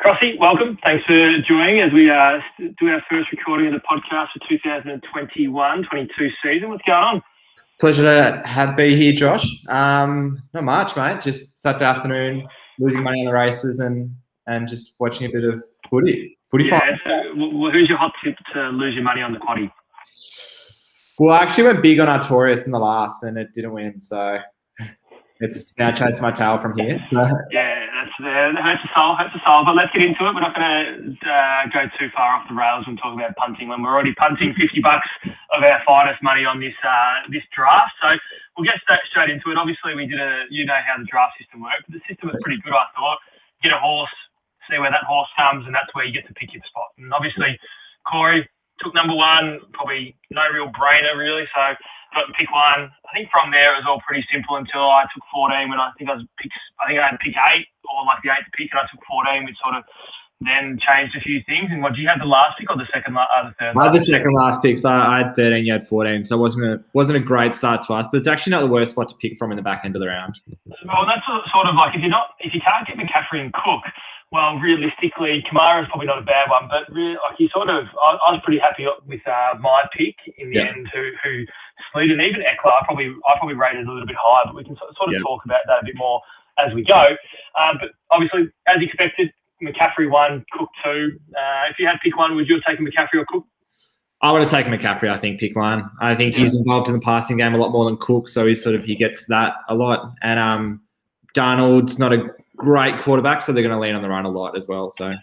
Crossy, welcome. Thanks for joining as we do our first recording of the podcast for 2021-22 season. What's going on? Pleasure to be here, Josh. Not much, mate. Just Saturday afternoon, losing money on the races and just watching a bit of footy Yeah, fight. so who's your hot tip to lose your money on the quaddie? Well, I actually went big on Artorias in the last and it didn't win, so it's now chasing my tail from here. So Yeah, that hurts the soul. But let's get into it. We're not going to go too far off the rails when talking about punting when we're already punting $50 of our finest money on this draft. So we'll get straight into it. Obviously, we did you know how the draft system works, but the system was pretty good, I thought. Get a horse, see where that horse comes, and that's where you get to pick your spot. And obviously, Corey took number one, probably no real brainer really. So got to pick one. I think from there it was all pretty simple until I took 14 when I think I had to pick 8 or like the 8th pick, and I took 14, which sort of then changed a few things. And what do you have the last pick or the third? I had the second last pick, so I had 13, you had 14, so it wasn't a great start to us, but it's actually not the worst spot to pick from in the back end of the round. Well, that's sort of like if you can't get McCaffrey and Cook, well, realistically, Kamara's probably not a bad one, but really, like I was pretty happy with my pick in the end, who slid, and even Eckler, I probably rated a little bit higher, but we can sort of talk about that a bit more as we go. But obviously, as expected, McCaffrey 1, Cook 2. If you had pick 1, would you have taken McCaffrey or Cook? I would have taken McCaffrey, I think, pick 1. I think he's involved in the passing game a lot more than Cook, so he gets that a lot. And Darnold's not a great quarterback, so they're going to lean on the run a lot as well. So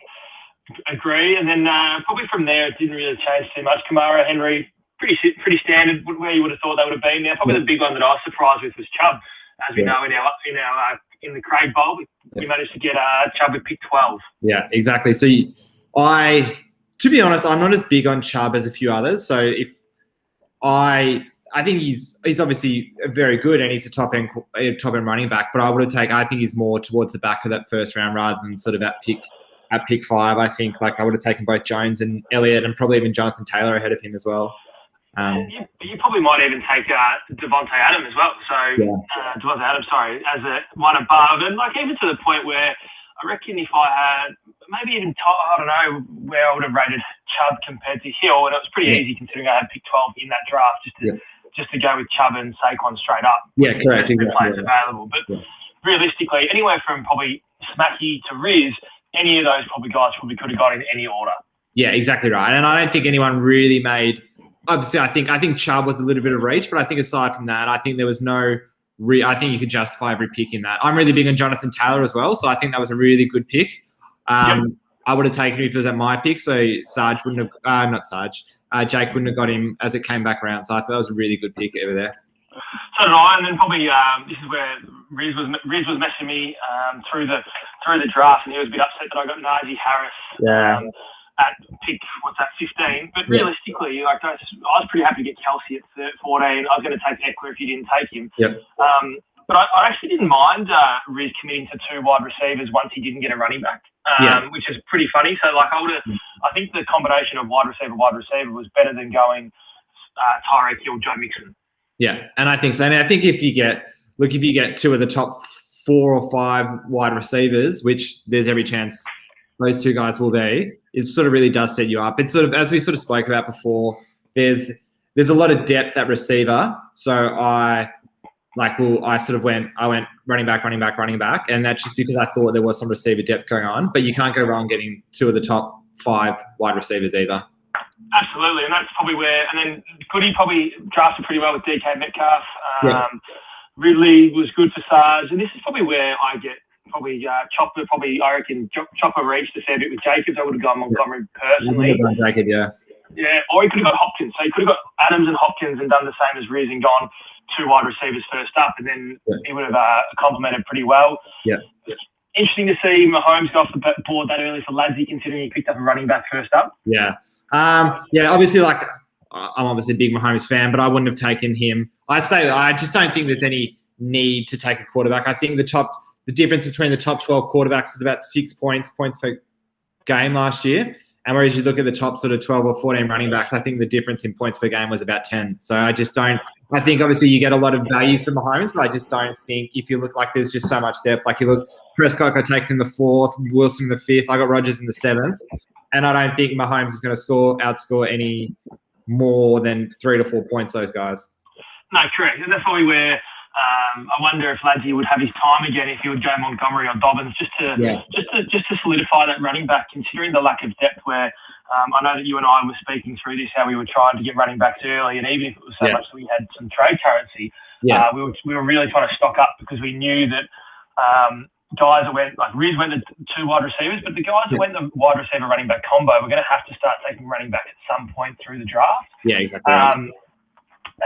agree. And then probably from there, it didn't really change too much. Kamara, Henry, pretty standard where you would have thought they would have been. Now, probably the big one that I was surprised with was Chubb. As we know in the Craig Bowl, we managed to get Chubb with pick 12. Yeah, exactly. So to be honest, I'm not as big on Chubb as a few others. So I think he's obviously very good and he's a top end running back, but I think he's more towards the back of that first round rather than sort of at pick 5. I think I would have taken both Jones and Elliott and probably even Jonathan Taylor ahead of him as well. You probably might even take Deontay Adams as well. So Deontay Adams, as a one above, and even to the point where I reckon if I had maybe even I don't know where I would have rated Chubb compared to Hill, and it was pretty easy considering I had pick 12 in that draft just to go with Chubb and Saquon straight up. Yeah, correct. Players available, but realistically, anywhere from probably Smacky to Riz, any of those guys probably could have got in any order. Yeah, exactly right. And I don't think anyone really made. Obviously, I think Chubb was a little bit of reach, but I think aside from that, I think there was no. I think you could justify every pick in that. I'm really big on Jonathan Taylor as well, so I think that was a really good pick. I would have taken him if it was at my pick, so Jake wouldn't have got him as it came back around. So I thought that was a really good pick over there. So did I, and then probably this is where Riz was messaging me through the draft, and he was a bit upset that I got Najee Harris. At pick, 15? But realistically, I was pretty happy to get Kelsey at 14. I was going to take Eckler if you didn't take him. But I actually didn't mind Riz committing to 2 wide receivers once he didn't get a running back, which is pretty funny. So I think the combination of wide receiver was better than going Tyreek Hill, Joe Mixon. Yeah, and I think so. And I think if you get 2 of the top 4 or 5 wide receivers, which there's every chance those 2 guys will be, it sort of really does set you up. It's sort of, as we sort of spoke about before, there's a lot of depth at receiver. So I went running back, and that's just because I thought there was some receiver depth going on. But you can't go wrong getting 2 of the top 5 wide receivers either. Absolutely, and that's probably where. And then Goody probably drafted pretty well with DK Metcalf. Ridley was good for Sarge, and this is probably where I get. Probably Chopper. I reckon Chopper reached a fair bit with Jacobs. I would have gone Montgomery personally. Jacob, yeah, or he could have got Hopkins. So he could have got Adams and Hopkins and done the same as Riz and gone 2 wide receivers first up, and then he would have complemented pretty well. Yeah. Interesting to see Mahomes go off the board that early for Ladsy, considering he picked up a running back first up. Yeah. Obviously, I'm obviously a big Mahomes fan, but I wouldn't have taken him. I just don't think there's any need to take a quarterback. I think the difference between the top 12 quarterbacks was about 6 points per game last year. And whereas you look at the top sort of 12 or 14 running backs, I think the difference in points per game was about 10. So I think obviously you get a lot of value from Mahomes, but I just don't think if you look there's just so much depth. You look Prescott got taken in the 4th, Wilson in the 5th. I got Rodgers in the 7th. And I don't think Mahomes is going to outscore any more than 3 to 4 points, those guys. No, correct. And that's probably where I wonder if Ladsy would have his time again if he would go Montgomery or Dobbins just to solidify that running back, considering the lack of depth where I know that you and I were speaking through this, how we were trying to get running backs early, and even if it was so much that we had some trade currency, we were really trying to stock up because we knew that guys that went, like Riz went the 2 wide receivers, but the guys that went the wide receiver running back combo, we're going to have to start taking running back at some point through the draft. Yeah, exactly. Right.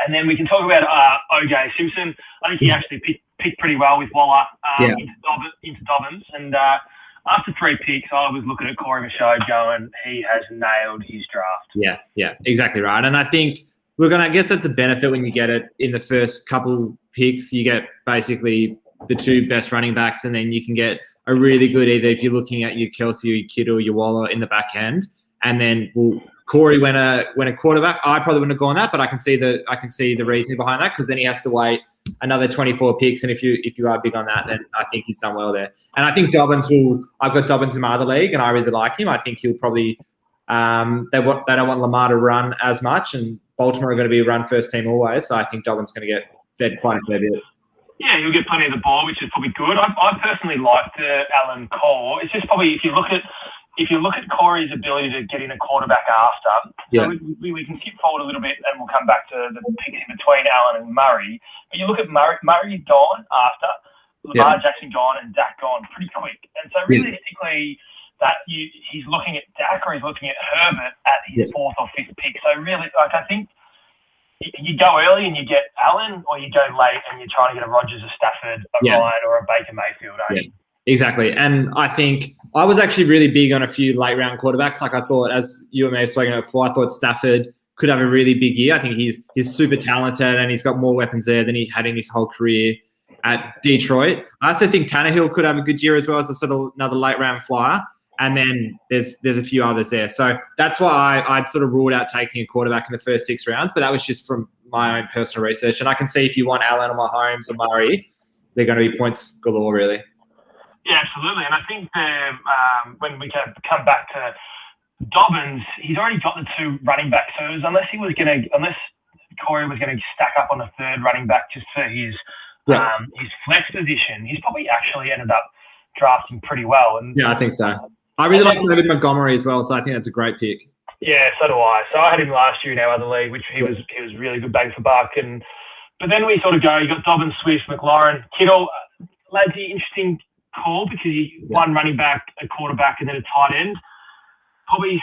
And then we can talk about O.J. Simpson. I think he actually picked pretty well with Waller into Dobbins. And after 3 picks, I was looking at Corey Michaud going, he has nailed his draft. Yeah, exactly right. And I think, look, and I guess that's a benefit when you get it in the first couple picks. You get basically the 2 best running backs, and then you can get a really good either if you're looking at your Kelsey or your Kittle or your Waller in the back end. And then Corey went a quarterback. I probably wouldn't have gone that, but I can see the reasoning behind that because then he has to wait another 24 picks. And if you are big on that, then I think he's done well there. And I think Dobbins I've got Dobbins in my other league, and I really like him. I think he'll probably they don't want Lamar to run as much, and Baltimore are going to be a run first team always. So I think Dobbins going to get fed quite a fair bit. Yeah, he'll get plenty of the ball, which is probably good. I personally like the Alan Cole. It's just probably if you look at Corey's ability to get in a quarterback after, so we can skip forward a little bit and we'll come back to the picks in between Allen and Murray. But you look at Murray gone after, Lamar Jackson gone, and Dak gone pretty quick. And so realistically, he's looking at Dak or he's looking at Herbert at his 4th or 5th pick. So really, like I think you go early and you get Allen, or you go late and you're trying to get a Rodgers, a Stafford, a Ryan, or a Baker Mayfield. Exactly. And I think I was actually really big on a few late round quarterbacks. Like I thought, as you and me have spoken about before, I thought Stafford could have a really big year. I think he's super talented and he's got more weapons there than he had in his whole career at Detroit. I also think Tannehill could have a good year as well as a sort of another late round flyer. And then there's a few others there. So that's why I'd sort of ruled out taking a quarterback in the first 6 rounds, but that was just from my own personal research. And I can see if you want Allen or Mahomes or Murray, they're going to be points galore, really. Yeah, absolutely. And I think when we come back to Dobbins, he's already got the 2 running backs. So unless Corey was going to stack up on a 3rd running back just for his flex position, he's probably actually ended up drafting pretty well. And I think so. I really like David Montgomery as well, so I think that's a great pick. Yeah, so do I. So I had him last year in our other league, which he was really good bang for buck. But then we sort of go, you got Dobbins, Swift, McLaurin, Kittle. Ladsy, interesting call because he one running back, a quarterback, and then a tight end. Probably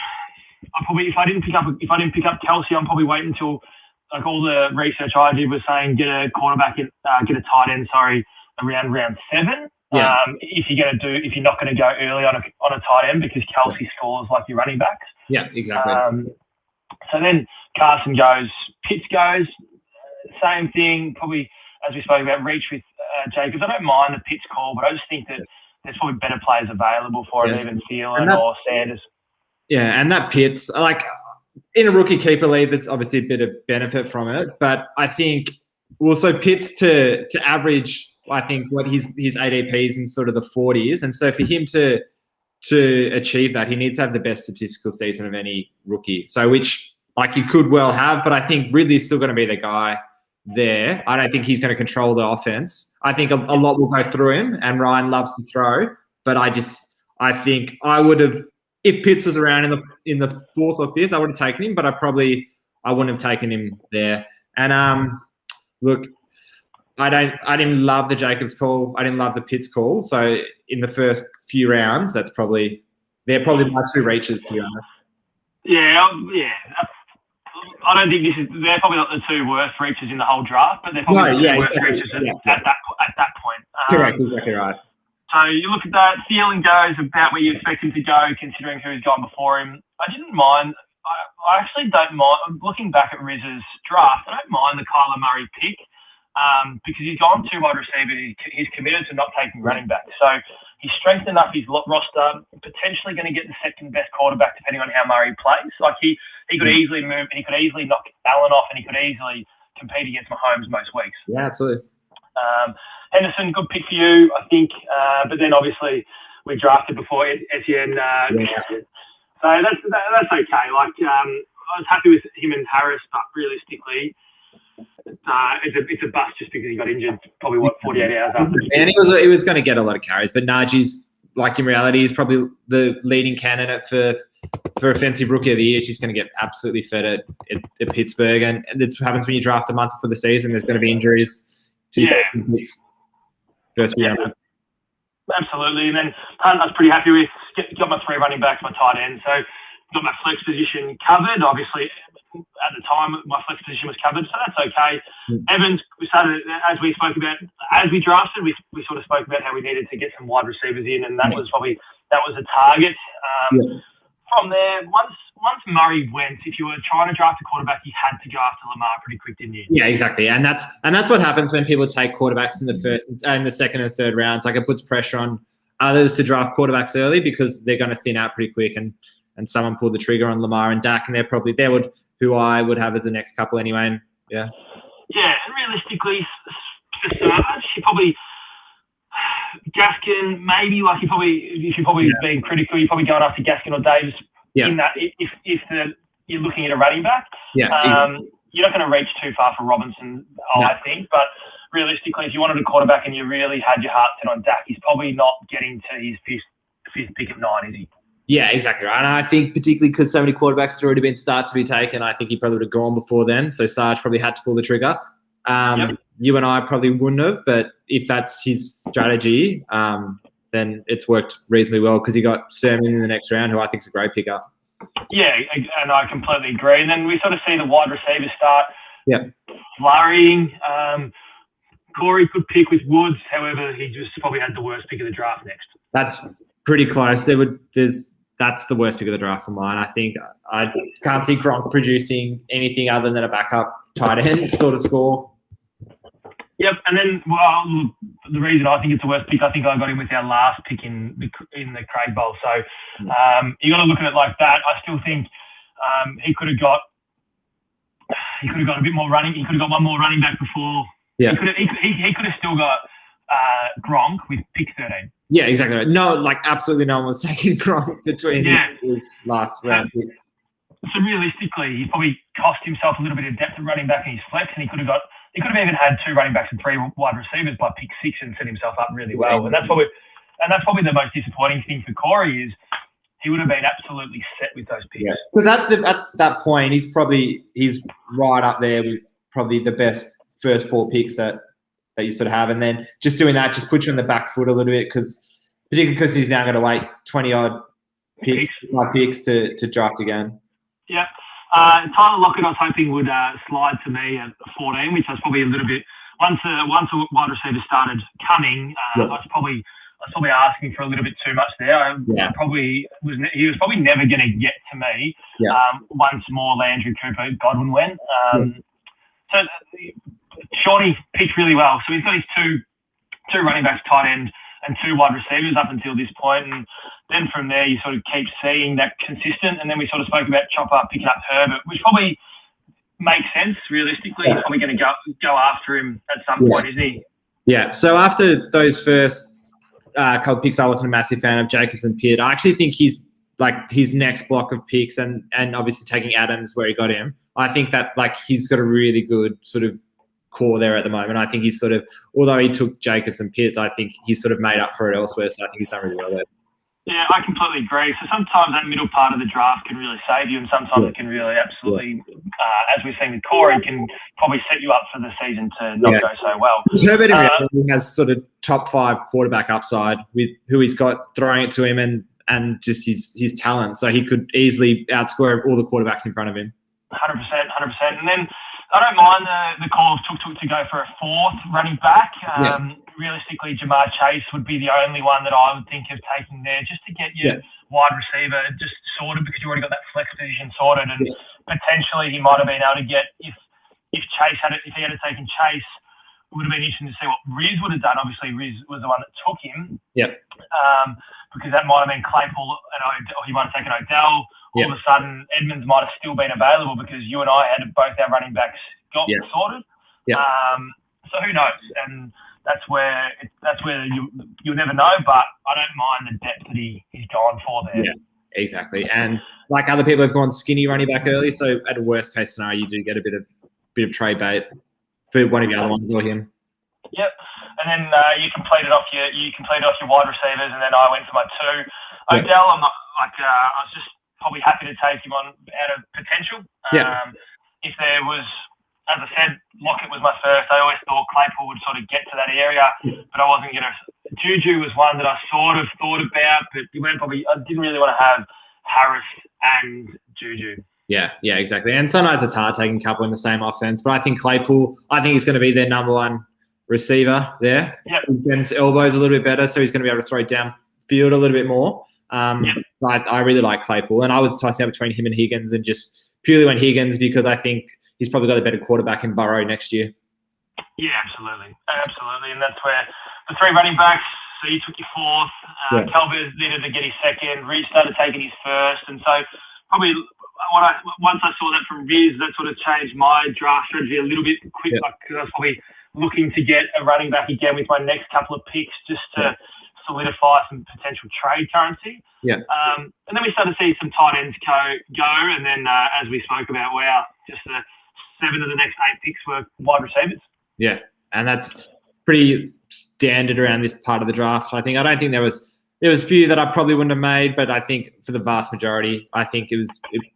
if I didn't pick up Kelsey, I'm probably waiting until like all the research I did was saying get a quarterback, get a tight end. Around round 7. Yeah. If you're not going to go early on a tight end because Kelsey scores like your running backs. Yeah, exactly. So then Carson goes, Pitts goes, same thing. Probably as we spoke about, reach with Jacobs. I don't mind the Pitts call, but I just think that there's probably better players available for him, even Thielen or Sanders. Yeah, and that Pitts, like in a rookie keeper league, there's obviously a bit of benefit from it, but I think also Pitts to average. I think what his ADP is in sort of the 40s. And so for him to achieve that, he needs to have the best statistical season of any rookie. So which like he could well have, but I think Ridley's still going to be the guy there. I don't think he's going to control the offense. I think a lot will go through him, and Ryan loves to throw. But I think I would have, if Pitts was around in the 4th or 5th, I would have taken him, but I wouldn't have taken him there. And look, I didn't love the Jacobs call. I didn't love the Pitts call. So in the first few rounds, they're probably my 2 reaches, to be honest. Yeah. I don't think they're probably not the 2 worst reaches in the whole draft, but they're probably the 2 worst reaches at that point. Correct, exactly right. So you look at that, Thielen goes about where you expect him to go, considering who's gone before him. I didn't mind. I actually don't mind. Looking back at Riz's draft, I don't mind the Kyler Murray pick. Because he's gone 2 wide receivers, he's committed to not taking running back. So he's strengthened up his roster, potentially going to get the 2nd best quarterback depending on how Murray plays. Like he could easily move, and he could easily knock Allen off, and he could easily compete against Mahomes most weeks. Yeah, absolutely. Henderson, good pick for you, I think. But then obviously we drafted before Etienne. So that's okay. Like I was happy with him and Harris, but realistically, it's a bust just because he got injured. Probably 48 hours after. And he was going to get a lot of carries, but Najee's, like, in reality, he's probably the leading candidate for offensive rookie of the year. She's going to get absolutely fed at Pittsburgh, and this happens when you draft a month before the season. There's going to be injuries. First year. Absolutely. And then Hunt, I was pretty happy with. Got my 3 running backs, my tight end. So got my flex position covered. Obviously, at the time, my flex position was covered, so that's okay. Evans, we started, as we spoke about, as we drafted, we sort of spoke about how we needed to get some wide receivers in, and that was a target. From there, once Murray went, if you were trying to draft a quarterback, you had to go after Lamar pretty quick, didn't you? Yeah, exactly. And that's what happens when people take quarterbacks in the first and the second and third rounds. Like, it puts pressure on others to draft quarterbacks early because they're going to thin out pretty quick, and someone pulled the trigger on Lamar and Dak, and who I would have as the next couple anyway. And yeah, and realistically, for Sarge, you probably Gaskin, maybe, like, if you're probably being critical, you're probably going after Gaskin or Davis. Yeah. In that, if you're looking at a running back, you're not going to reach too far for Robinson, I think. But realistically, if you wanted a quarterback and you really had your heart set on Dak, he's probably not getting to his fifth pick at 9, is he? Yeah, exactly right. And I think particularly because so many quarterbacks had already been started to be taken, I think he probably would have gone before then. So Sarge probably had to pull the trigger. You and I probably wouldn't have, but if that's his strategy, then it's worked reasonably well because he got Sermon in the next round, who I think is a great pickup. Yeah, and I completely agree. And then we sort of see the wide receivers start flurrying. Corey could pick with Woods, however, he just probably had the worst pick of the draft next. That's pretty close. That's the worst pick of the draft for mine. I think I can't see Gronk producing anything other than a backup tight end sort of score. Yep, and then the reason I think it's the worst pick, I think I got him with our last pick in the Craig Bowl. So you got to look at it like that. I still think he could have got a bit more running. He could have got one more running back before. Yeah, he could have still got Gronk with pick 13. Yeah, exactly right. No, like absolutely no one was taking Gronk between his last round pick. So realistically, he probably cost himself a little bit of depth at running back in his flex, and he could have even had 2 running backs and 3 wide receivers by pick 6 and set himself up really well. And that's probably the most disappointing thing for Corey is he would have been absolutely set with those picks. Because at that point, he's right up there with probably the best first 4 picks that you sort of have, and then just doing that just puts you on the back foot a little bit particularly because he's now going to wait 20-odd picks to draft again. Yeah. Tyler Lockett, I was hoping would slide to me at 14, which was probably a little bit once a wide receiver started coming. I was probably asking for a little bit too much there. He was probably never going to get to me. Once more Landry, Cooper, Godwin went. So Shawnee picked really well. So he's got his two running backs, tight end, and 2 wide receivers up until this point. And then from there, you sort of keep seeing that consistent. And then we sort of spoke about Chopper picking up Herbert, which probably makes sense realistically. He's probably going to go after him at some point, isn't he? Yeah. So after those first couple picks, I wasn't a massive fan of Jacobs and Pitt. I actually think he's like his next block of picks and obviously taking Adams where he got him. I think that he's got a really good sort of core there at the moment. I think he's sort of, although he took Jacobs and Pitts, I think he's sort of made up for it elsewhere. So I think he's done really well there. Yeah, I completely agree. So sometimes that middle part of the draft can really save you, and sometimes it can really absolutely, as we've seen with Corey, can probably set you up for the season to not go so well. Herbert in reality has sort of top 5 quarterback upside with who he's got throwing it to him and just his talent. So he could easily outscore all the quarterbacks in front of him. 100%. And then I don't mind the call of Tuk to go for a 4th running back. Realistically, Jamar Chase would be the only one that I would think of taking there just to get your wide receiver just sorted because you already got that flex position sorted, and potentially he might have been able to get if he had taken Chase, it would have been interesting to see what Riz would have done. Obviously, Riz was the one that took him. Because that might have been Claypool, or he might have taken Odell. All of a sudden, Edmonds might have still been available because you and I had both our running backs got sorted. So who knows? And that's where you'll never know. But I don't mind the depth that he's gone for there. Yeah, exactly. And like other people have gone skinny running back early, so at a worst case scenario, you do get a bit of trade bait for one of the other ones or him. Yep. And then you completed off your wide receivers, and then I went for my two. Odell, I'm not I was just probably happy to take him on out of potential. If there was, as I said, Lockett was my first. I always thought Claypool would sort of get to that area, but I wasn't going to. Juju was one that I sort of thought about, but I didn't really want to have Harris and Juju. Yeah, exactly. And sometimes it's hard taking a couple in the same offense, but I think Claypool, he's going to be their number one receiver there. Ben's elbow's a little bit better, so he's going to be able to throw downfield a little bit more. I really like Claypool, and I was tossing up between him and Higgins, and just purely went Higgins because I think he's probably got a better quarterback in Burrow next year. Yeah, absolutely. And that's where the three running backs. So you took your fourth. Calvert needed to get his second. Reed started taking his first, and so probably once I saw that from Viz, that sort of changed my draft strategy a little bit quick, because I was probably looking to get a running back again with my next couple of picks just to solidify some potential trade currency. And then we started to see some tight ends go, and then as we spoke about, just the 7 of the next 8 picks were wide receivers. Yeah, and that's pretty standard around this part of the draft. I don't think there was a few that I probably wouldn't have made, but I think for the vast majority, I think it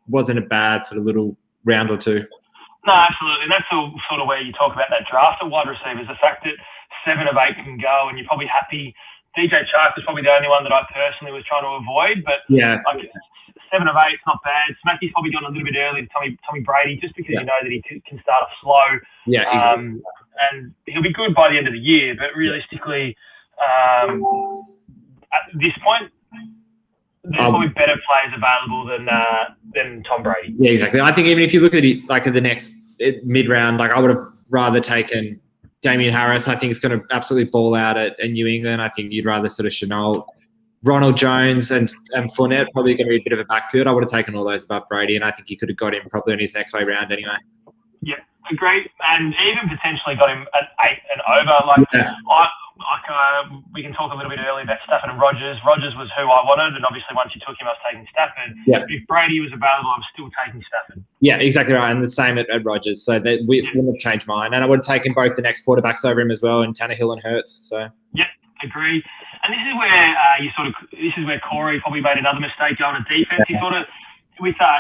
wasn't a bad sort of little round or two. No, absolutely. And that's sort of where you talk about that draft of wide receivers, the fact that 7 of 8 can go, and you're probably happy. DJ Chark was probably the only one that I personally was trying to avoid, but 7 of 8 is not bad. Smackie's probably gone a little bit early to Tommy Brady, just because you know that he can start off slow. Yeah, exactly. And he'll be good by the end of the year, but realistically, at this point, there's probably better players available than Tom Brady. Yeah, exactly. I think even if you look at it like at the next mid-round, I would have rather taken Damian Harris. I think he's going to absolutely ball out at New England. I think you'd rather sort of Chenault, Ronald Jones and Fournette probably going to be a bit of a backfield. I would have taken all those above Brady, and I think you could have got him probably in his next way round anyway. Yeah, agree. And even potentially got him at 8 and over. We can talk a little bit earlier about Stafford and Rodgers. Rodgers was who I wanted, and obviously once you took him, I was taking Stafford. Yeah. If Brady was available, I'm still taking Stafford. Yeah, exactly right. And the same at Rodgers. So we wouldn't have changed mine. And I would have taken both the next quarterbacks over him as well, and Tannehill and Hurts. So yeah, agree. And this is where Corey probably made another mistake going to defense. He sort of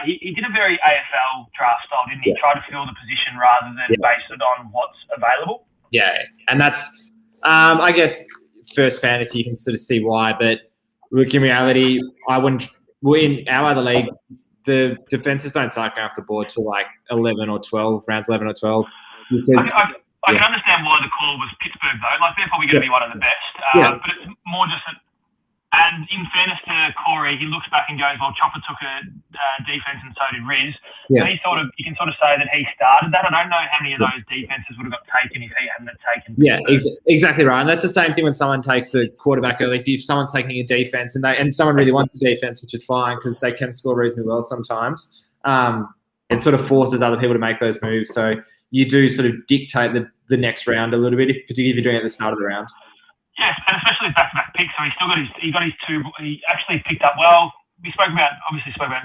he did a very AFL draft style, didn't he? Try to fill the position rather than base it on what's available. Yeah, and that's I guess first fantasy you can sort of see why, but look, in reality, in our other league, the defenses don't start going off the board till like 11 or 12, rounds 11 or 12. Because I can understand why the call was Pittsburgh, though. Like, they're probably going to be one of the best. But it's more just that. And in fairness to Corey, he looks back and goes, well, Chopper took a defense and so did Riz. So you can sort of say that he started that. I don't know how many of those defenses would have got taken if he hadn't taken. Yeah, exactly right. And that's the same thing when someone takes a quarterback early. If someone's taking a defense and someone really wants a defense, which is fine because they can score reasonably well sometimes, it sort of forces other people to make those moves. So you do sort of dictate the next round a little bit, particularly if you're doing it at the start of the round. Yes, and especially his back-to-back picks. So he got his two. He actually picked up well. We spoke about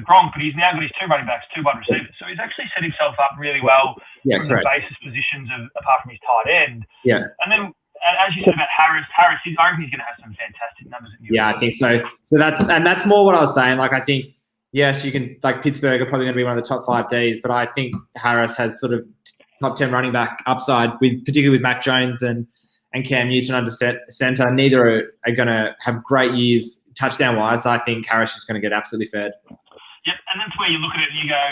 Gronk, but he's now got his 2 running backs, 2 wide receivers. So he's actually set himself up really well from the basis positions apart from his tight end. Yeah. And then, as you said about Harris, I reckon he's going to have some fantastic numbers at New York. Yeah, I think so. So that's more what I was saying. Like, I think, yes, you can, like, Pittsburgh are probably going to be one of the top 5 Ds, but I think Harris has sort of top 10 running back upside, particularly with Mac Jones and Cam Newton under centre. Neither are going to have great years touchdown-wise. So I think Harris is going to get absolutely fed. Yep, and that's where you look at it and you go,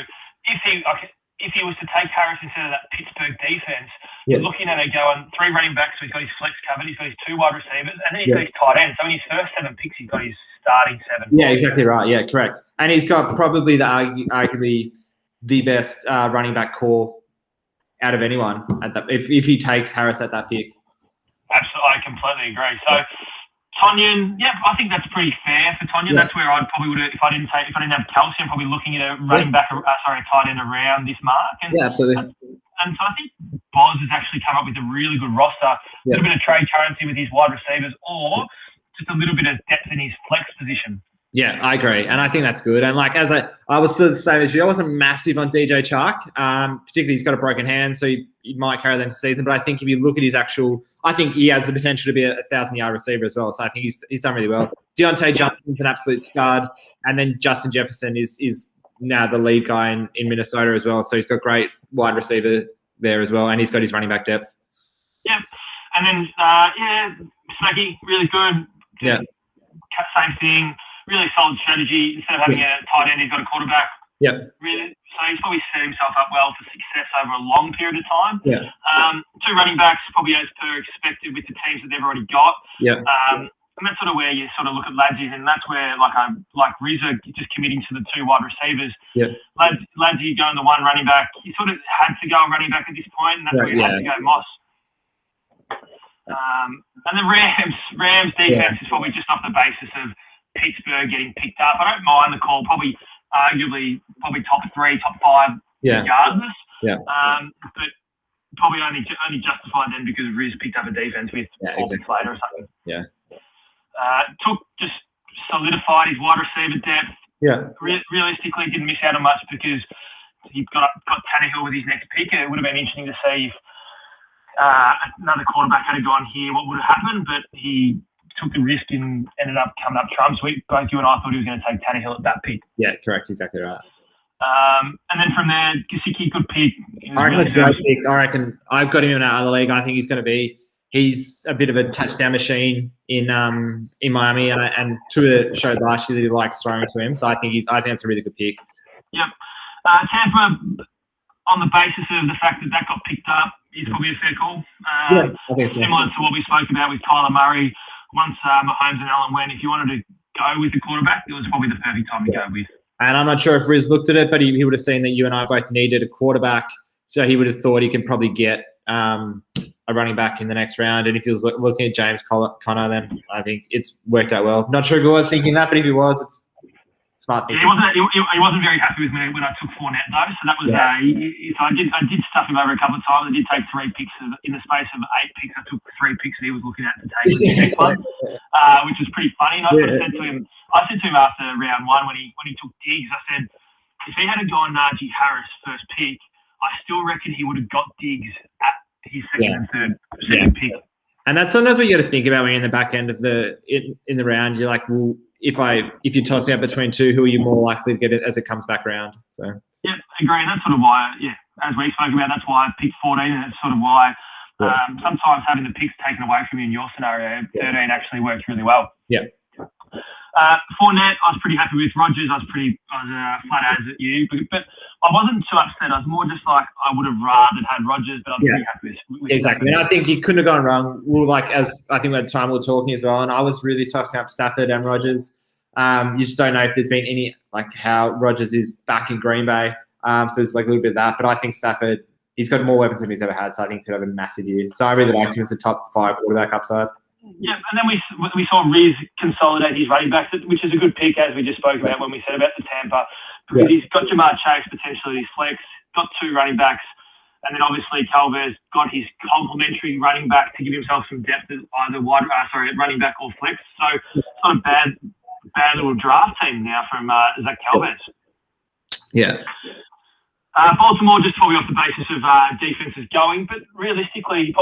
if he was to take Harris instead of that Pittsburgh defense, you're looking at it going 3 running backs, so he's got his flex covered, he's got his 2 wide receivers, and then he's got his tight end. So in his first 7 picks, he's got his starting 7. Yeah, exactly right. Yeah, correct. And he's got probably arguably the best running back core out of anyone if he takes Harris at that pick. Absolutely, I completely agree. So Tonyan, I think that's pretty fair for Tonyan. That's where I'd probably would have, if I didn't have Kelsey, I'm probably looking at a running back, a tight end around this mark. And, absolutely. And so I think Boz has actually come up with a really good roster. A little bit of trade currency with his wide receivers, or just a little bit of depth in his flex position. Yeah, I agree, and I think that's good. And like as I was sort of the same as you, I wasn't massive on DJ Chark. Particularly, he's got a broken hand, so he might carry them to season. But I think if you look at his actual, I think he has the potential to be a 1,000-yard receiver as well. So I think he's done really well. Deontay Johnson's an absolute stud, and then Justin Jefferson is now the lead guy in Minnesota as well. So he's got great wide receiver there as well, and he's got his running back depth. Yeah, and then Smacky, really good. Yeah, same thing. Really solid strategy. Instead of having a tight end, he's got a quarterback. Yeah. Really, so he's probably set himself up well for success over a long period of time. Yeah. 2 running backs, probably as per expected with the teams that they've already got. Yeah. And that's sort of where you sort of look at Ladgy, and that's where like Rizzo just committing to the 2 wide receivers. Yeah. Ladgy going the 1 running back. He sort of had to go running back at this point, and that's where he had to go Moss. And the Rams defense is probably just off the basis of Pittsburgh getting picked up. I don't mind the call, probably top 3, top 5 regardless. Yeah. But probably only justified then because Riz picked up a defense with exactly. Slater or something. Yeah. Just solidified his wide receiver depth. Yeah. Realistically, didn't miss out on much because he got Tannehill with his next pick, and it would have been interesting to see if another quarterback had gone here, what would have happened, but he took the risk and ended up coming up trumps. Both you and I thought he was going to take Tannehill at that pick. Yeah, correct. Exactly right. And then from there, Gesicki, good pick. I reckon that's a great pick. I reckon I've got him in our other league. I think he's a bit of a touchdown machine in Miami, and Tua showed last year that he likes throwing to him. So I think that's a really good pick. Yep. Tampa, on the basis of the fact that got picked up, is probably a fair call. I think so. Similar to what we spoke about with Kyler Murray. Once Mahomes and Allen went, if you wanted to go with the quarterback, it was probably the perfect time to go with. And I'm not sure if Riz looked at it, but he would have seen that you and I both needed a quarterback. So he would have thought he could probably get a running back in the next round. And if he was looking at James Conner, then I think it's worked out well. Not sure if he was thinking that, but if he was, it's smart thinking. He wasn't very happy with me when I took Fournette though. So that was so I did stuff him over a couple of times. I did take 3 picks in the space of 8 picks. I took 3 picks that he was looking at to take the next one, which was pretty funny. And I said to him after round 1 when he took Diggs, I said if he had gone Najee Harris first pick, I still reckon he would have got Diggs at his second and third pick. And that's sometimes what you got to think about when you're in the back end of in the round. You're like, well, if you're tossing out between 2, who are you more likely to get it as it comes back around? So yeah, agree. And that's sort of why, as we spoke about, that's why I picked 14, and that's sort of why sometimes having the picks taken away from you in your scenario, 13 actually works really well. Yeah. Fournette, I was pretty happy with. Rodgers, I was flat as at you, but I wasn't too upset. I was more just like I would have rather had Rodgers, but I'm pretty happy with exactly. And I think you couldn't have gone wrong. As I think at the time we were talking as well, and I was really tossing up Stafford and Rodgers. You just don't know if there's been any how Rodgers is back in Green Bay. So it's a little bit of that, but I think Stafford, he's got more weapons than he's ever had, so I think he could have a massive year. So I really liked him as a top 5 quarterback upside. Yeah, and then we saw Riz consolidate his running backs, which is a good pick, as we just spoke about when we said about the Tampa, because he's got Jamar Chase potentially his flex, got 2 running backs, and then obviously Calvert's got his complementary running back to give himself some depth at either running back or flex. So it's not a bad little draft team now from Zach Calvert. Yeah. Baltimore just probably off the basis of defenses going, but realistically,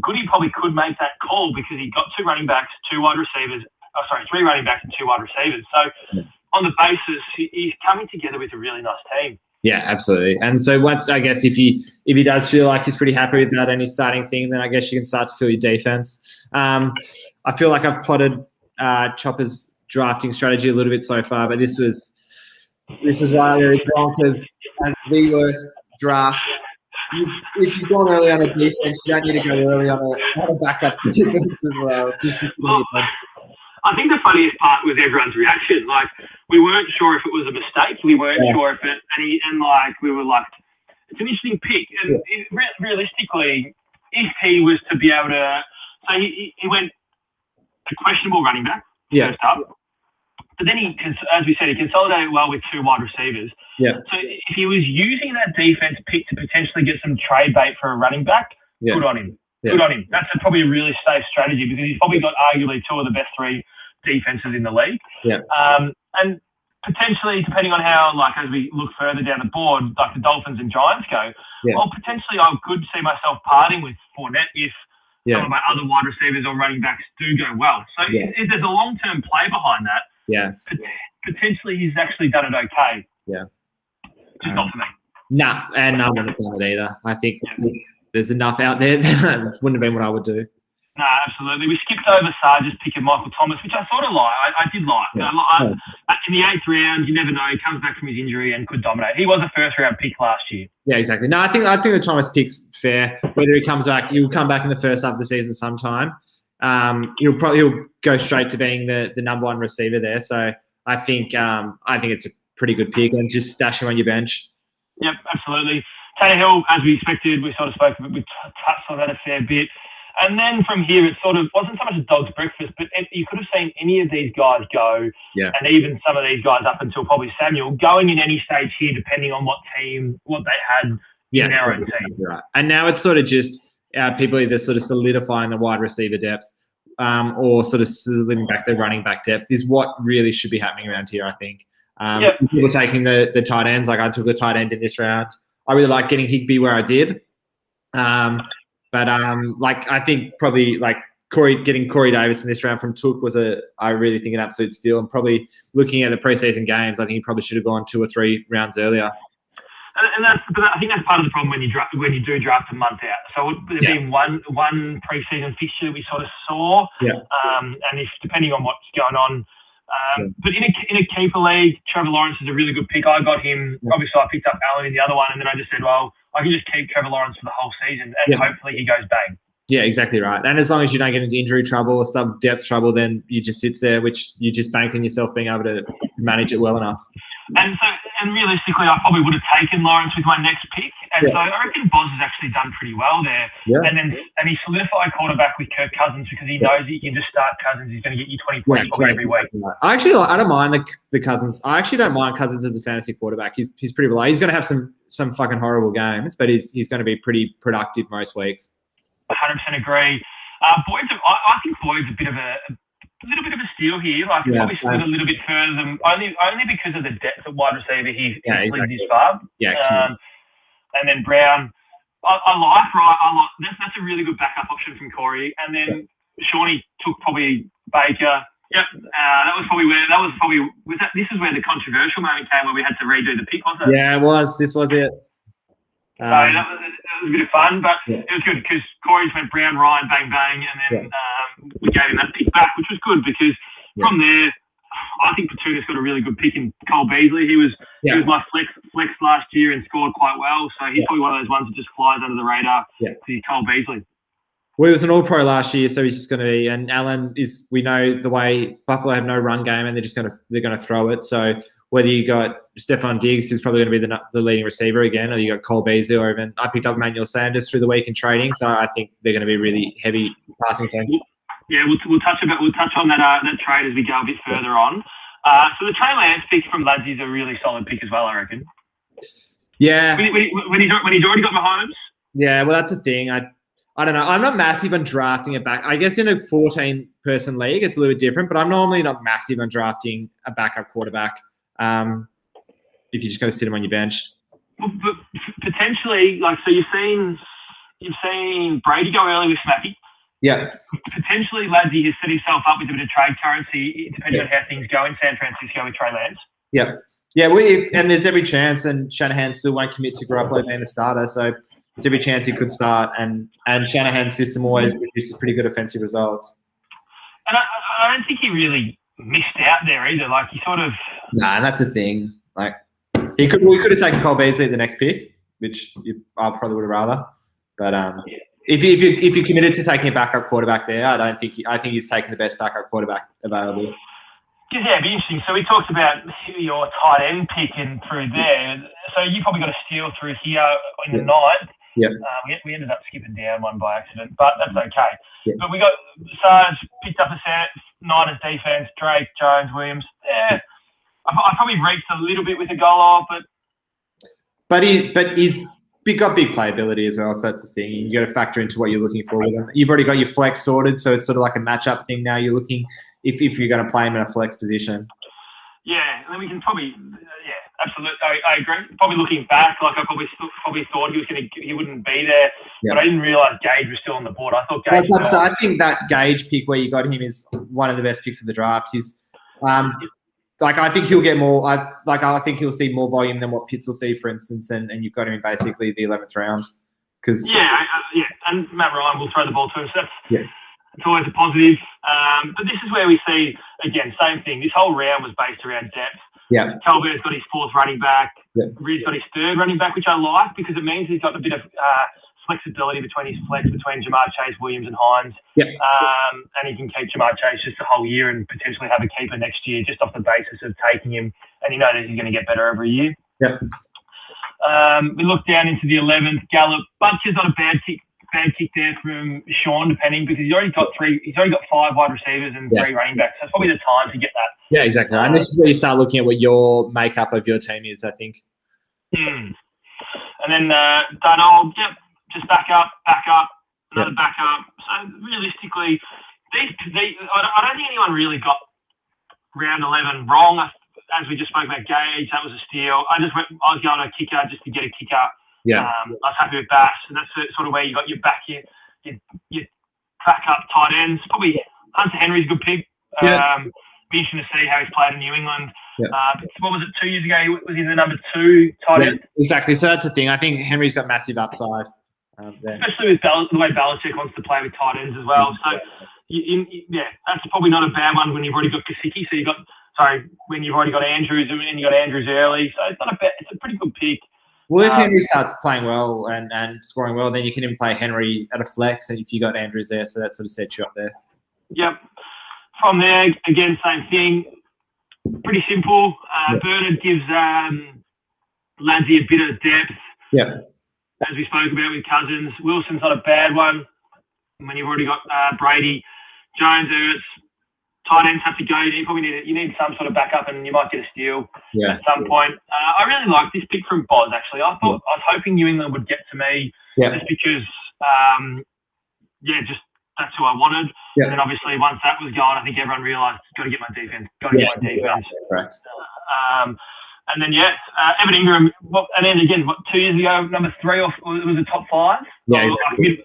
Goody probably could make that call because he got 2 running backs, 2 wide receivers. 3 running backs and 2 wide receivers. So on the basis, he's coming together with a really nice team. Yeah, absolutely. And so once, I guess, if he does feel like he's pretty happy with that and he's starting thing, then I guess you can start to feel your defense. I feel like I've plotted Chopper's drafting strategy a little bit so far, but this is why Gronk as the worst draft. If you've gone early on a defense, you don't need to go early on a backup defense as well. I think the funniest part was everyone's reaction. We weren't sure if it was a mistake. We weren't sure if it, we were like, it's an interesting pick. And realistically, if he was to be able to, so he went a questionable running back first up, But then as we said, he consolidated well with 2 wide receivers. Yeah. So if he was using that defense pick to potentially get some trade bait for a running back, good on him. Yeah. Good on him. That's probably a really safe strategy because he's probably got arguably 2 of the best 3 defenses in the league. Yeah. And potentially, depending on how, like, as we look further down the board, like the Dolphins and Giants go, well, potentially I could see myself parting with Fournette if some of my other wide receivers or running backs do go well. So if there's a long-term play behind that, potentially he's actually done it okay. Yeah. Just not for me. Nah, and I wouldn't have done it either. I think there's enough out there that it wouldn't have been what I would do. No, absolutely. We skipped over Sarge's pick of Michael Thomas, which I sort of like. I did like. Yeah. In the 8th round, you never know. He comes back from his injury and could dominate. He was a first-round pick last year. Yeah, exactly. No, I think the Thomas pick's fair. Whether he comes back, he'll come back in the first half of the season sometime. He'll go straight to being the number 1 receiver there. So I think it's a pretty good pick and just stash him on your bench. Yep, absolutely. Tannehill, as we expected, we sort of spoke about, we touched on that a fair bit. And then from here, it sort of wasn't so much a dog's breakfast, but you could have seen any of these guys go, and even some of these guys up until probably Samuel, going in any stage here, depending on what they had in their own team. Right. And now it's sort of just people either sort of solidifying the wide receiver depth or sort of slimming back their running back depth is what really should be happening around here, I think. People taking the tight ends, like I took a tight end in this round. I really like getting Higbee where I did. Like I think probably like getting Corey Davis in this round from Took was I really think an absolute steal. And probably looking at the preseason games, I think he probably should have gone 2 or 3 rounds earlier. But I think that's part of the problem when you do draft a month out. So there's been one preseason fixture we sort of saw, and if depending on what's going on. But in a keeper league, Trevor Lawrence is a really good pick. I got him. Obviously, I picked up Allen in the other one, and then I just said, well, I can just keep Trevor Lawrence for the whole season, and hopefully he goes bang. Yeah, exactly right. And as long as you don't get into injury trouble or some depth trouble, then you just sits there, which you just bank on yourself being able to manage it well enough. And realistically, I probably would have taken Lawrence with my next pick. And so I reckon Boz has actually done pretty well there. Yeah. And he solidified quarterback with Kirk Cousins because he knows that you can just start Cousins. He's going to get you 20 points every week. I don't mind the Cousins. I actually don't mind Cousins as a fantasy quarterback. He's pretty reliable. He's going to have some fucking horrible games, but he's going to be pretty productive most weeks. 100% agree. Boyd's, I think Boyd's a little bit of a steal here. Like probably slid a little bit further than only because of the depth at wide receiver. He's this far. And then Brown, I like. That's a really good backup option from Corey. And then Shawnee took probably Baker. Yep. This is where the controversial moment came where we had to redo the pick, wasn't it? Yeah, it was. This was it. So that was a bit of fun, but it was good because Corey's went Brown, Ryan, bang, bang, and then we gave him that pick back, which was good because from there, I think Patuna's got a really good pick in Cole Beasley. He was my flex last year and scored quite well, so he's probably one of those ones that just flies under the radar. To Cole Beasley. Well, he was an All-Pro last year, so he's just going to be. And Allen is. We know the way Buffalo have no run game, and they're going to throw it. So whether you got Stephon Diggs, who's probably going to be the leading receiver again, or you got Cole Beasley, or even I picked up Emmanuel Sanders through the week in trading. So I think they're going to be really heavy passing team. Yeah, we'll touch on that trade as we go a bit further on. So the Trey Lance pick from Ladsy is a really solid pick as well, I reckon. Yeah. When he's already got Mahomes. Yeah, well, that's the thing. I don't know. I'm not massive on drafting it back. I guess in a 14-person league, it's a little bit different, but I'm normally not massive on drafting a backup quarterback if you just got to sit him on your bench. But potentially, so you've seen Brady go early with Snappy. Yeah. Potentially, Ladsy has set himself up with a bit of trade currency, depending on how things go in San Francisco with Trey Lance. Yeah. Yeah, and there's every chance, and Shanahan still won't commit to Garoppolo being the starter, so there's every chance he could start, and Shanahan's system always produces pretty good offensive results. And I don't think he really missed out there either. Like, he sort of... Nah, that's the thing. Like, he could have taken Cole Beasley at the next pick, which I probably would have rather. But if you're committed to taking a backup quarterback there, I think he's taking the best backup quarterback available. Yeah, it'd be interesting. So we talked about your tight end picking through there. So you probably got a steal through here in the ninth. Yeah. We ended up skipping down one by accident, but that's okay. Yeah. But we got Sarge picked up a set, Niners defense, Drake, Jones, Williams. yeah, I probably reached a little bit with the goal off, but he's got big playability as well. So that's the thing. You got to factor into what you're looking for with him. You've already got your flex sorted, so it's sort of like a matchup thing now. You're looking if you're going to play him in a flex position. Yeah, and then we can probably, absolutely. I agree. Probably looking back, like I probably thought he wouldn't be there, but I didn't realise Gage was still on the board. I thought Gage. I think that Gage pick where you got him is one of the best picks of the draft. He's I think he'll get more. I think he'll see more volume than what Pitts will see, for instance, and you've got him in basically the 11th round. And Matt Ryan will throw the ball to him. So it's always a positive. But this is where we see again, same thing. This whole round was based around depth. Yeah. Calvert's got his 4th running back. Yeah. Rid's got his 3rd running back, which I like because it means he's got a bit of flexibility between his flex between Jamar Chase, Williams, and Hines. Yep. And he can keep Jamar Chase just the whole year and potentially have a keeper next year just off the basis of taking him. And you know that he's going to get better every year. Yep. We look down into the 11th. Gallup. Butcher's not a bad kick there from Sean, depending, because he's already got 5 wide receivers and 3 running backs. So it's probably the time to get that. Yeah, exactly. And this is where you start looking at what your makeup of your team is, I think. And then Darnold, just back up, another backup. So realistically, I don't think anyone really got round 11 wrong. As we just spoke about Gage, that was a steal. I was going to kicker just to get a kicker. Yeah. I was happy with Bass, and that's sort of where you got your backup tight ends. Probably Hunter Henry's a good pick. Be interesting to see how he's played in New England. Yeah. What was it, 2 years ago? Was he the number 2 tight end? Exactly. So that's the thing. I think Henry's got massive upside. Especially with the way Belichick wants to play with tight ends as well. So, that's probably not a bad one when you've already got Gesicki. When you've already got Andrews and you got Andrews early. So it's not a bad. It's a pretty good pick. Well, if Henry starts playing well and scoring well, then you can even play Henry at a flex, and if you got Andrews there, so that sort of sets you up there. Yep. From there, again, same thing. Pretty simple. Bernard gives Ladsy a bit of depth. Yeah. As we spoke about with Cousins. Wilson's not a bad one. When you've already got Brady, Jones, Ertz, tight ends have to go. You need some sort of backup, and you might get a steal at some point. I really like this pick from Boz, actually. I was hoping New England would get to me just because, that's who I wanted. Yeah. And then obviously once that was gone, I think everyone realised, got to get my defence. Correct. And then, Evan Ingram, and then again, 2 years ago, number 3 it was a top 5? Yeah, exactly.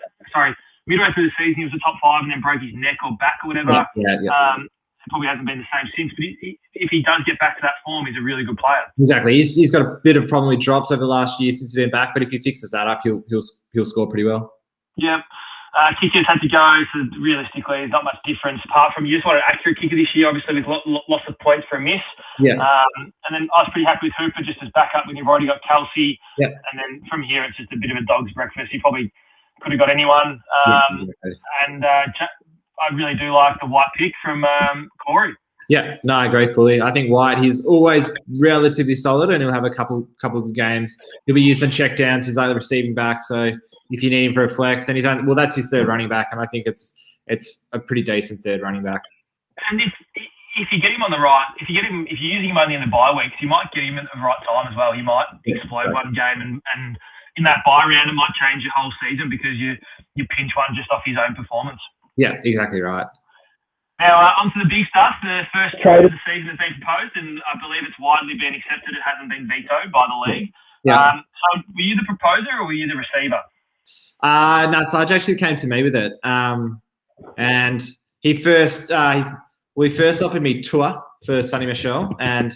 Midway through the season, he was a top 5 and then broke his neck or back or whatever. It probably hasn't been the same since, but if he does get back to that form, he's a really good player. Exactly. He's got a bit of problem with drops over the last year since he's been back, but if he fixes that up, he'll score pretty well. Yeah. Kickers had to go, so realistically, there's not much difference apart from you just want an accurate kicker this year, obviously with lots of points for a miss. Yeah. And then I was pretty happy with Hooper just as backup when you've already got Kelsey. Yeah. And then from here, it's just a bit of a dog's breakfast. You probably could have got anyone. And I really do like the White pick from Corey. Yeah, no, I agree fully. I think White, he's always relatively solid, and he'll have a couple of good games. He'll be used on check downs. He's like the receiving back, so if you need him for a flex, and that's his 3rd running back, and I think it's a pretty decent 3rd running back. And if you get him on the right, if you're using him only in the bye weeks, you might get him at the right time as well. He might explode one game, and in that bye round, it might change your whole season because you pinch one just off his own performance. Yeah, exactly right. Now, on to the big stuff. The first trade of the season has been proposed, and I believe it's widely been accepted. It hasn't been vetoed by the league. Yeah. So were you the proposer or were you the receiver? No, Sarge actually came to me with it. And he first offered me Tua for Sonny Michel, and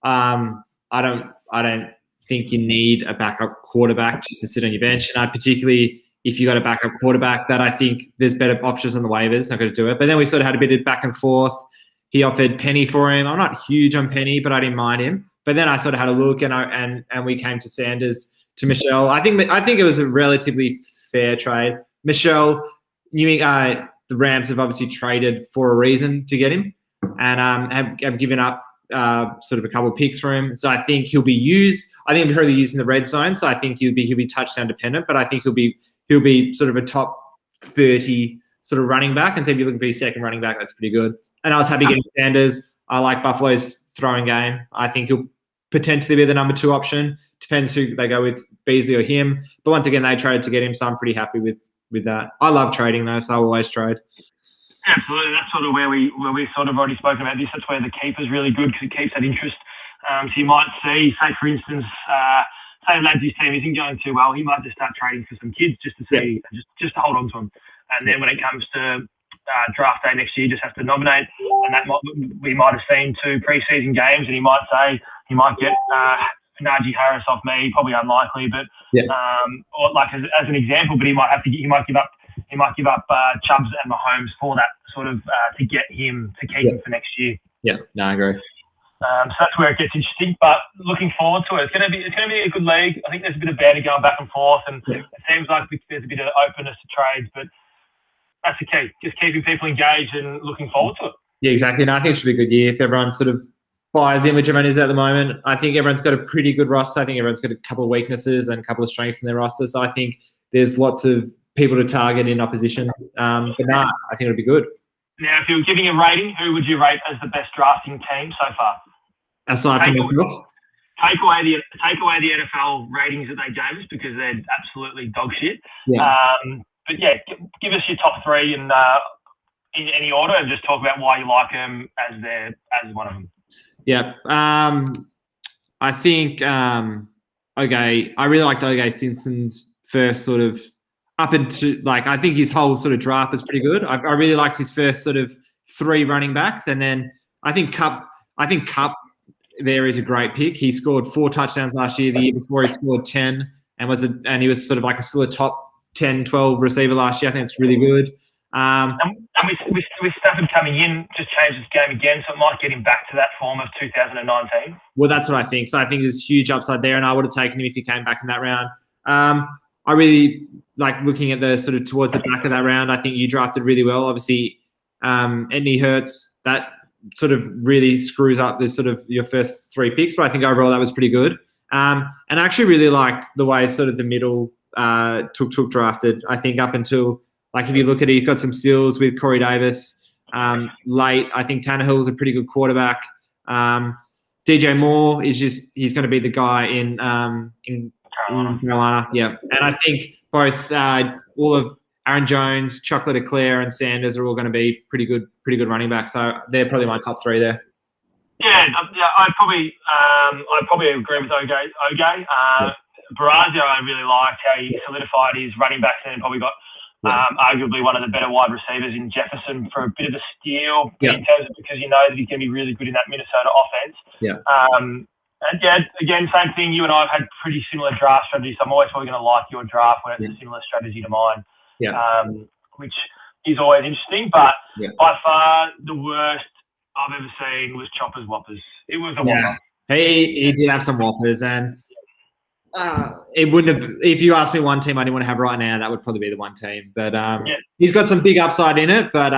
I don't think you need a backup quarterback just to sit on your bench. And particularly if you got a backup quarterback, that I think there's better options on the waivers. Not going to do it. But then we sort of had a bit of back and forth. He offered Penny for him. I'm not huge on Penny, but I didn't mind him. But then I sort of had a look, and we came to Sanders, to Michelle. I think it was a relatively fair trade. Michelle, the Rams have obviously traded for a reason to get him, and have given up sort of a couple of picks for him. So I think he'll be used. I think he'll be probably used in the red zone. So I think he'll be touchdown dependent, but I think he'll be sort of a top 30 sort of running back. And so if you're looking for your 2nd running back, that's pretty good. And I was happy getting Sanders. I like Buffalo's throwing game. I think he'll potentially be the number 2 option. Depends who they go with, Beasley or him. But once again, they traded to get him, so I'm pretty happy with that. I love trading though, so I always trade. Absolutely, that's sort of where we sort of already spoken about this. That's where the keeper's really good because it keeps that interest. So you might see, say for instance, say Ladsy's team isn't going too well, he might just start trading for some kids just to see, just to hold on to them. And then when it comes to draft day next year, just have to nominate. And that we might have seen 2 preseason games, and he might say he might get Najee Harris off me, probably unlikely, but or like as an example, but he might give up Chubbs and Mahomes for that sort of to get him to keep him for next year. Yeah, no, I agree. So that's where it gets interesting. But looking forward to it, it's going to be a good league. I think there's a bit of banter going back and forth, and it seems like there's a bit of openness to trades. But that's the key, just keeping people engaged and looking forward to it. Yeah, exactly. And I think it should be a good year if everyone sort of buys in, which everyone is at the moment. I think everyone's got a pretty good roster. I think everyone's got a couple of weaknesses and a couple of strengths in their roster. So I think there's lots of people to target in opposition. But no, I think it'll be good. Now, if you were giving a rating, who would you rate as the best drafting team so far? Aside from myself? Take away the NFL ratings that they gave us because they're absolutely dog shit. Yeah. But yeah, give us your top 3 in any order and just talk about why you like them as one of them. Yeah. I think I really liked O.J. Simpson's first sort of up into I think his whole sort of draft was pretty good. I really liked his first sort of 3 running backs, and then I think Cup there is a great pick. He scored 4 touchdowns last year. The year before he scored 10 and he was sort of still a top 10, 12 receiver last year. I think it's really good. And with Stafford coming in, just changed his game again, so it might get him back to that form of 2019. Well, that's what I think. So I think there's huge upside there, and I would have taken him if he came back in that round. I really like looking at the sort of towards the back of that round. I think you drafted really well. Obviously, Anthony Hurts, that sort of really screws up the sort of your first 3 picks, but I think overall that was pretty good. And I actually really liked the way sort of the middle took drafted. I think up until if you look at it, you've got some steals with Corey Davis late. I think Tannehill's a pretty good quarterback. DJ Moore he's going to be the guy in Carolina. Yeah, and I think both all of Aaron Jones, Chocolate Eclair, and Sanders are all going to be pretty good running backs. So they're probably my top 3 there. Yeah, I'd probably agree with OJ. Barazio, I really liked how he solidified his running backs and probably got arguably one of the better wide receivers in Jefferson for a bit of a steal in terms of because you know that he's going to be really good in that Minnesota offense. Yeah. And yeah, again, same thing. You and I have had pretty similar draft strategies. So I'm always probably going to like your draft when it's a similar strategy to mine. Yeah. Which is always interesting, but by far the worst I've ever seen was Chopper's Whoppers. It was a whopper. He did have some whoppers, and it wouldn't have. If you asked me one team I didn't want to have right now, that would probably be the one team. But he's got some big upside in it, but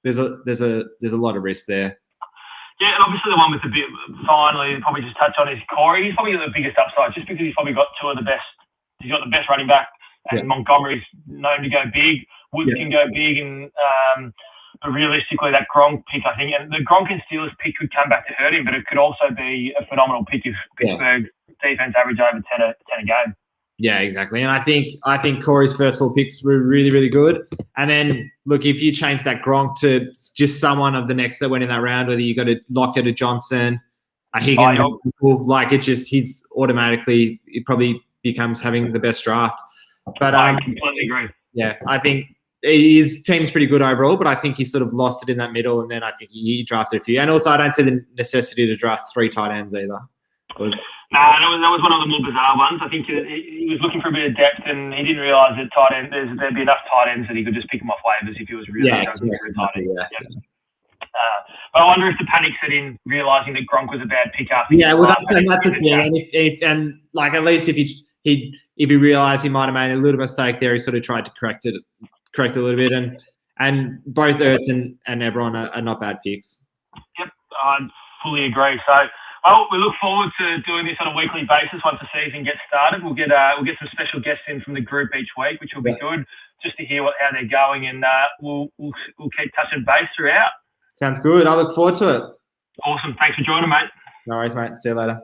there's a lot of risk there. Yeah, and obviously the one with the bit finally probably just touch on is Corey. He's probably got the biggest upside just because he's probably got 2 of the best. He's got the best running back, and Montgomery's known to go big. Woods can go big, and but realistically, that Gronk pick, I think, and the Gronk and Steelers pick could come back to hurt him, but it could also be a phenomenal pick if Pittsburgh defense average over 10 a game. Yeah, exactly. And I think Corey's first 4 picks were really, really good. And then, look, if you change that Gronk to just someone of the next that went in that round, whether you got a Lockett, a Johnson, a Higgins, he's automatically, it probably becomes having the best draft. But I completely agree. Yeah, I think his team's pretty good overall, but I think he sort of lost it in that middle, and then I think he drafted a few. And also, I don't see the necessity to draft 3 tight ends either. That was one of the more bizarre ones. I think he was looking for a bit of depth, and he didn't realise that tight end there'd be enough tight ends that he could just pick them off waivers if he was really struggling for a tight end. But I wonder if the panic set in, realising that Gronk was a bad pickup. Yeah, well, that's the thing. And at least if he realised he might have made a little mistake there, he sort of tried to correct it a little bit. And both Ertz and Ebron are not bad picks. Yep, I fully agree. So, well, we look forward to doing this on a weekly basis once the season gets started. We'll get some special guests in from the group each week, which will be good, just to hear how they're going, and we'll keep touching base throughout. Sounds good. I look forward to it. Awesome. Thanks for joining, mate. No worries, mate. See you later.